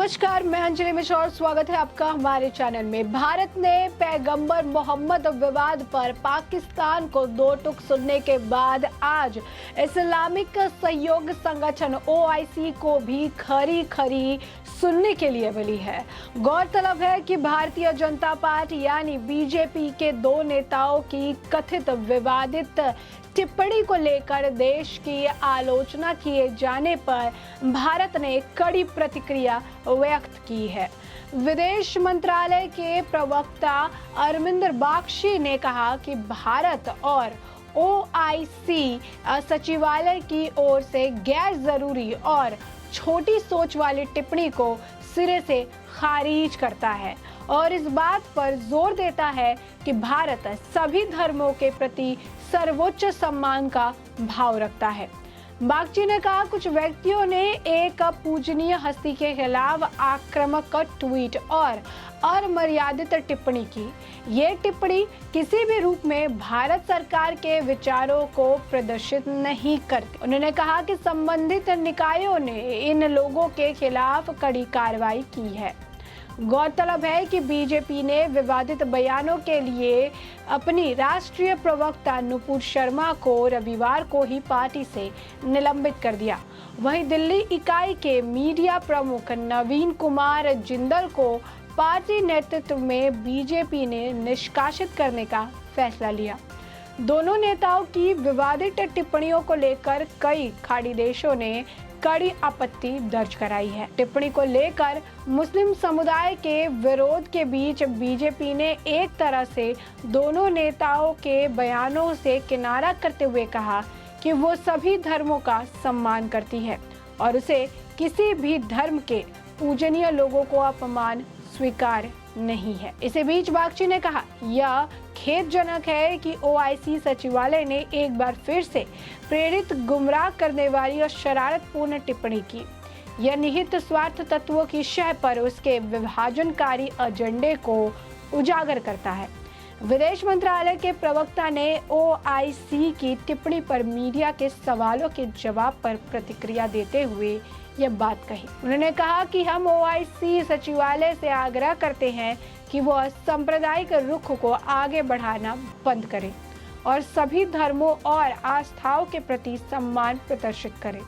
नमस्कार, मैं अंजलि मिश्रा और स्वागत है आपका हमारे चैनल में। भारत ने पैगंबर मोहम्मद विवाद पर पाकिस्तान को दो टूक सुनने के बाद आज इस्लामिक सहयोग संगठन OIC को भी खरी खरी सुनने के लिए मिली है। गौरतलब है कि भारतीय जनता पार्टी यानी BJP के दो नेताओं की कथित विवादित टिप्पणी को लेकर देश की आलोचना किए जाने पर भारत ने कड़ी प्रतिक्रिया व्यक्त की है। विदेश मंत्रालय के प्रवक्ता अरविंद बागची ने कहा कि भारत और OIC सचिवालय की ओर से गैर जरूरी और छोटी सोच वाली टिप्पणी को सिरे से खारिज करता है और इस बात पर जोर देता है कि भारत सभी धर्मों के प्रति सर्वोच्च सम्मान का भाव रखता है। बागची ने कहा, कुछ व्यक्तियों ने एक पूजनीय हस्ती के खिलाफ आक्रामक ट्वीट और अमर्यादित टिप्पणी की। ये टिप्पणी किसी भी रूप में भारत सरकार के विचारों को प्रदर्शित नहीं करती। उन्होंने कहा कि संबंधित निकायों ने इन लोगों के खिलाफ कड़ी कार्रवाई की है। गौरतलब है कि BJP ने विवादित बयानों के लिए अपनी राष्ट्रीय प्रवक्ता नुपुर शर्मा को रविवार को ही पार्टी से निलंबित कर दिया। वहीं दिल्ली इकाई के मीडिया प्रमुख नवीन कुमार जिंदल को पार्टी नेतृत्व में BJP ने निष्कासित करने का फैसला लिया। दोनों नेताओं की विवादित टिप्पणियों को लेकर कई खाड़ी देशों ने कड़ी आपत्ति दर्ज कराई है। टिप्पणी को लेकर मुस्लिम समुदाय के विरोध के बीच BJP ने एक तरह से दोनों नेताओं के बयानों से किनारा करते हुए कहा कि वो सभी धर्मों का सम्मान करती है और उसे किसी भी धर्म के पूजनीय लोगों को अपमान स्वीकार नहीं है। इसी बीच बागची ने कहा, यह खेदजनक है कि OIC सचिवालय ने एक बार फिर से प्रेरित गुमराह करने वाली और शरारतपूर्ण टिप्पणी की। यह निहित स्वार्थ तत्वों की शह पर उसके विभाजनकारी एजेंडे को उजागर करता है। विदेश मंत्रालय के प्रवक्ता ने OIC की टिप्पणी पर मीडिया के सवालों के जवाब पर प्रतिक्रिया देते हुए यह बात कही। उन्होंने कहा कि हम OIC सचिवालय से आग्रह करते हैं कि वह सांप्रदायिक रुख को आगे बढ़ाना बंद करे और सभी धर्मों और आस्थाओं के प्रति सम्मान प्रदर्शित करे।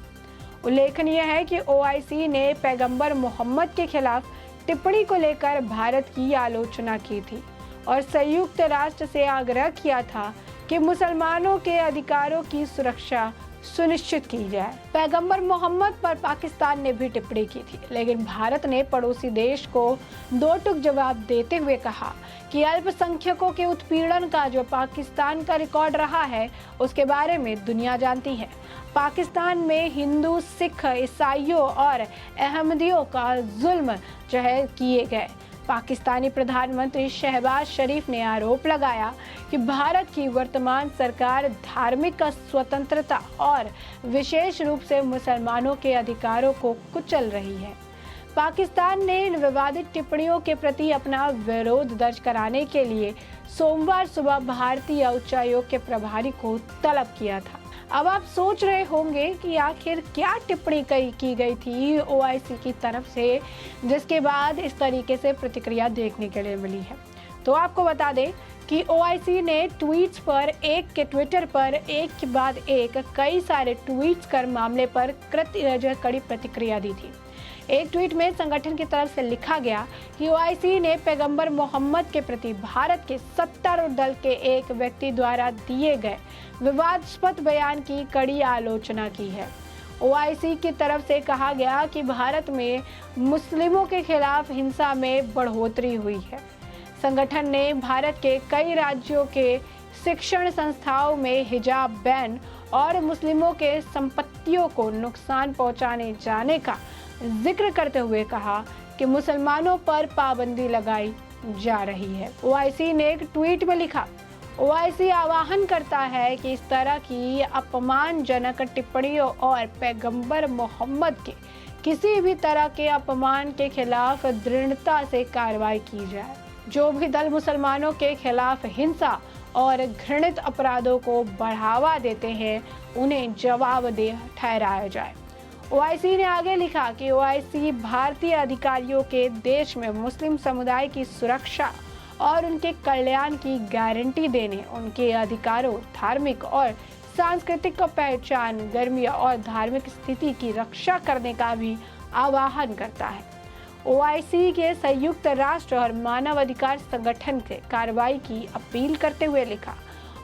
उल्लेखनीय है कि OIC ने पैगंबर मोहम्मद के खिलाफ टिप्पणी को लेकर भारत की आलोचना की थी और संयुक्त राष्ट्र से आग्रह किया था कि मुसलमानों के अधिकारों की सुरक्षा सुनिश्चित की जाए। पैगंबर मोहम्मद पर पाकिस्तान ने भी टिप्पणी की थी, लेकिन भारत ने पड़ोसी देश को दो टूक जवाब देते हुए कहा कि अल्पसंख्यकों के उत्पीड़न का जो पाकिस्तान का रिकॉर्ड रहा है उसके बारे में दुनिया जानती है। पाकिस्तान में हिंदू, सिख, ईसाइयों और अहमदियों का जुल्म किए गए। पाकिस्तानी प्रधानमंत्री शहबाज शरीफ ने आरोप लगाया कि भारत की वर्तमान सरकार धार्मिक स्वतंत्रता और विशेष रूप से मुसलमानों के अधिकारों को कुचल रही है। पाकिस्तान ने इन विवादित टिप्पणियों के प्रति अपना विरोध दर्ज कराने के लिए सोमवार सुबह भारतीय उच्चायोग के प्रभारी को तलब किया था। अब आप सोच रहे होंगे कि आखिर क्या टिप्पणी की गई थी OIC की तरफ से, जिसके बाद इस तरीके से प्रतिक्रिया देखने के लिए मिली है। तो आपको बता दें कि OIC ने ट्वीट्स पर ट्विटर पर एक के बाद एक कई सारे ट्वीट्स कर मामले पर कड़ी प्रतिक्रिया दी थी। एक ट्वीट में संगठन की तरफ से लिखा गया कि OIC ने पैगंबर मोहम्मद के प्रति भारत के सत्तारूढ़ दल के एक व्यक्ति द्वारा दिए गए विवादास्पद बयान की कड़ी आलोचना की है। OIC की तरफ से कहा गया कि भारत में मुस्लिमों के खिलाफ हिंसा में बढ़ोतरी हुई है। संगठन ने भारत के कई राज्यों के शिक्षण संस्थाओं में हिजाब बैन और मुस्लिमों के संपत्तियों को नुकसान पहुंचाने जाने का जिक्र करते हुए कहा कि मुसलमानों पर पाबंदी लगाई जा रही है। OIC ने एक ट्वीट में लिखा, OIC आह्वान करता है कि इस तरह की अपमानजनक टिप्पणियों और पैगंबर मोहम्मद के किसी भी तरह के अपमान के खिलाफ दृढ़ता से कार्रवाई की जाए। जो भी दल मुसलमानों के खिलाफ हिंसा और घृणित अपराधों को बढ़ावा देते हैं उन्हें जवाबदेह ठहराया जाए। ओआईसी ने आगे लिखा कि ओआईसी भारतीय अधिकारियों के देश में मुस्लिम समुदाय की सुरक्षा और उनके कल्याण की गारंटी देने, उनके अधिकारों, धार्मिक और सांस्कृतिक पहचान, गर्मी और धार्मिक स्थिति की रक्षा करने का भी आह्वान करता है। ओआईसी के संयुक्त राष्ट्र और मानवाधिकार संगठन से कार्रवाई की अपील करते हुए लिखा,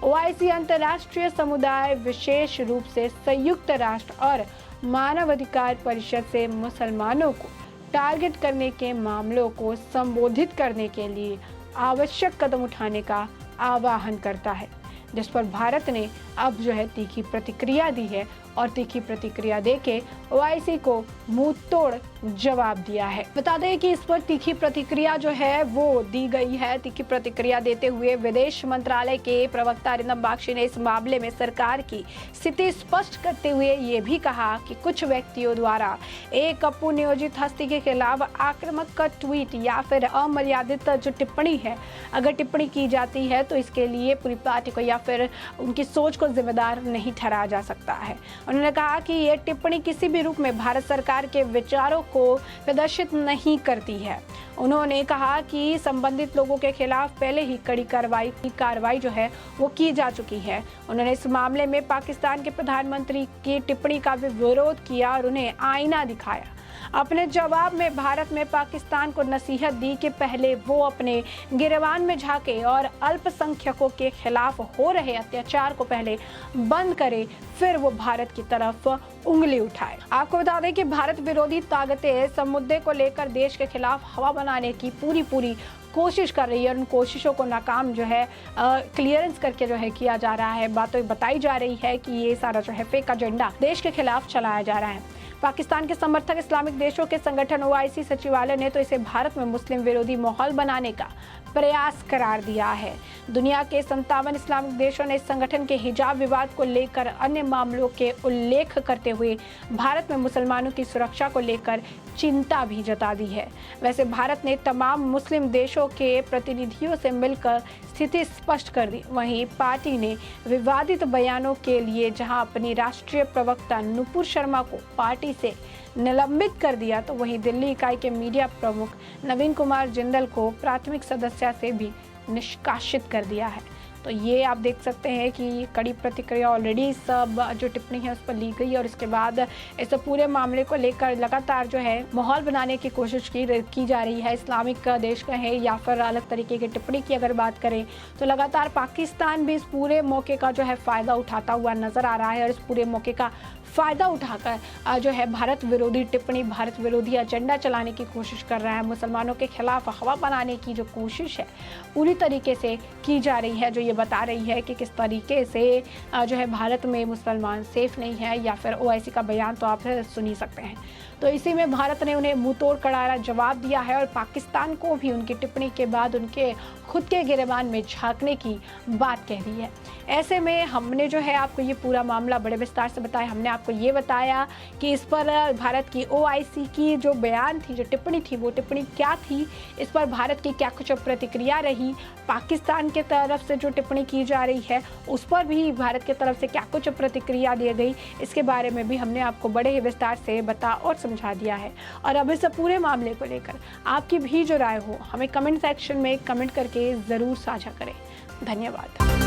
ओआईसी अंतर्राष्ट्रीय समुदाय, विशेष रूप से संयुक्त राष्ट्र और मानवाधिकार परिषद से मुसलमानों को टारगेट करने के मामलों को संबोधित करने के लिए आवश्यक कदम उठाने का आह्वान करता है, जिस पर भारत ने अब तीखी प्रतिक्रिया दी है और तीखी प्रतिक्रिया देके ओआईसी को मुंह तोड़ जवाब दिया है। बता दें कि इस पर तीखी प्रतिक्रिया वो दी गई है। तीखी प्रतिक्रिया देते हुए विदेश मंत्रालय के प्रवक्ता अरिंदम बागची ने इस मामले में सरकार की स्थिति स्पष्ट करते हुए ये भी कहा कि कुछ व्यक्तियों द्वारा एक पुनियोजित हस्ती के खिलाफ आक्रामक ट्वीट या फिर अमर्यादित जो टिप्पणी है, अगर टिप्पणी की जाती है तो इसके लिए पूरी पार्टी को या फिर उनकी सोच को जिम्मेदार नहीं ठहराया जा सकता है। उन्होंने कहा कि ये टिप्पणी किसी भी रूप में भारत सरकार के विचारों को प्रदर्शित नहीं करती है। उन्होंने कहा कि संबंधित लोगों के खिलाफ पहले ही कड़ी कार्रवाई वो की जा चुकी है। उन्होंने इस मामले में पाकिस्तान के प्रधानमंत्री की टिप्पणी का भी विरोध किया और उन्हें आईना दिखाया। अपने जवाब में भारत में पाकिस्तान को नसीहत दी कि पहले वो अपने गिरेबान में झांके और अल्पसंख्यकों के खिलाफ हो रहे अत्याचार को पहले बंद करे, फिर वो भारत की तरफ उंगली उठाए। आपको बता दें कि भारत विरोधी ताकतें इस मुद्दे को लेकर देश के खिलाफ हवा बनाने की पूरी कोशिश कर रही है और उन कोशिशों को नाकाम क्लियरेंस करके किया जा रहा है। बातें बताई जा रही है कि ये सारा फेक एजेंडा देश के खिलाफ चलाया जा रहा है। पाकिस्तान के समर्थक इस्लामिक देशों के संगठन ओआईसी सचिवालय ने तो इसे भारत में मुस्लिम विरोधी माहौल बनाने का प्रयास करार दिया है। दुनिया के 57 इस्लामिक देशों ने इस संगठन के हिजाब विवाद को लेकर अन्य मामलों के उल्लेख करते हुए भारत में मुसलमानों की सुरक्षा को लेकर चिंता भी जता दी है। वैसे भारत ने तमाम मुस्लिम देशों के प्रतिनिधियों से मिलकर स्थिति स्पष्ट कर दी। वहीं पार्टी ने विवादित बयानों के लिए जहां अपनी राष्ट्रीय प्रवक्ता नुपुर शर्मा को पार्टी से निलंबित कर दिया, तो वहीं दिल्ली इकाई के मीडिया प्रमुख नवीन कुमार जिंदल को प्राथमिक सदस्य से भी निष्कासित कर दिया है। तो ये आप देख सकते हैं कि कड़ी प्रतिक्रिया ऑलरेडी सब जो टिप्पणी है उस पर ली गई और उसके बाद इस पूरे मामले को लेकर लगातार माहौल बनाने की कोशिश की जा रही है। इस्लामिक देश कहें या फिर अलग तरीके की टिप्पणी की अगर बात करें तो लगातार पाकिस्तान भी इस पूरे मौके का फ़ायदा उठाता हुआ नज़र आ रहा है और इस पूरे मौके का फ़ायदा उठाकर भारत विरोधी टिप्पणी, भारत विरोधी एजेंडा चलाने की कोशिश कर रहा है। मुसलमानों के खिलाफ हवा बनाने की जो कोशिश है पूरी तरीके से की जा रही है, जो ये बता रही है कि किस तरीके से भारत में मुसलमान सेफ नहीं है, या फिर ओआईसी का बयान तो आप सुन ही सकते हैं। तो इसी में भारत ने उन्हें मुंह तोड़ करारा जवाब दिया है और पाकिस्तान को भी उनकी टिप्पणी के बाद उनके खुद के गिरेबान में झांकने की बात कह दी है। ऐसे में हमने आपको ये पूरा मामला बड़े विस्तार से बताया। हमने आपको ये बताया कि इस पर भारत की ओआईसी की जो बयान थी, जो टिप्पणी थी, वो टिप्पणी क्या थी, इस पर भारत की क्या कुछ प्रतिक्रिया रही, पाकिस्तान के तरफ से जो टिप्पणी की जा रही है उस पर भी भारत की तरफ से क्या कुछ प्रतिक्रिया दी गई, इसके बारे में भी हमने आपको बड़े ही विस्तार से बता और समझा दिया है। और अब इस पूरे मामले को लेकर आपकी भी जो राय हो हमें कमेंट सेक्शन में कमेंट करके ज़रूर साझा करें। धन्यवाद।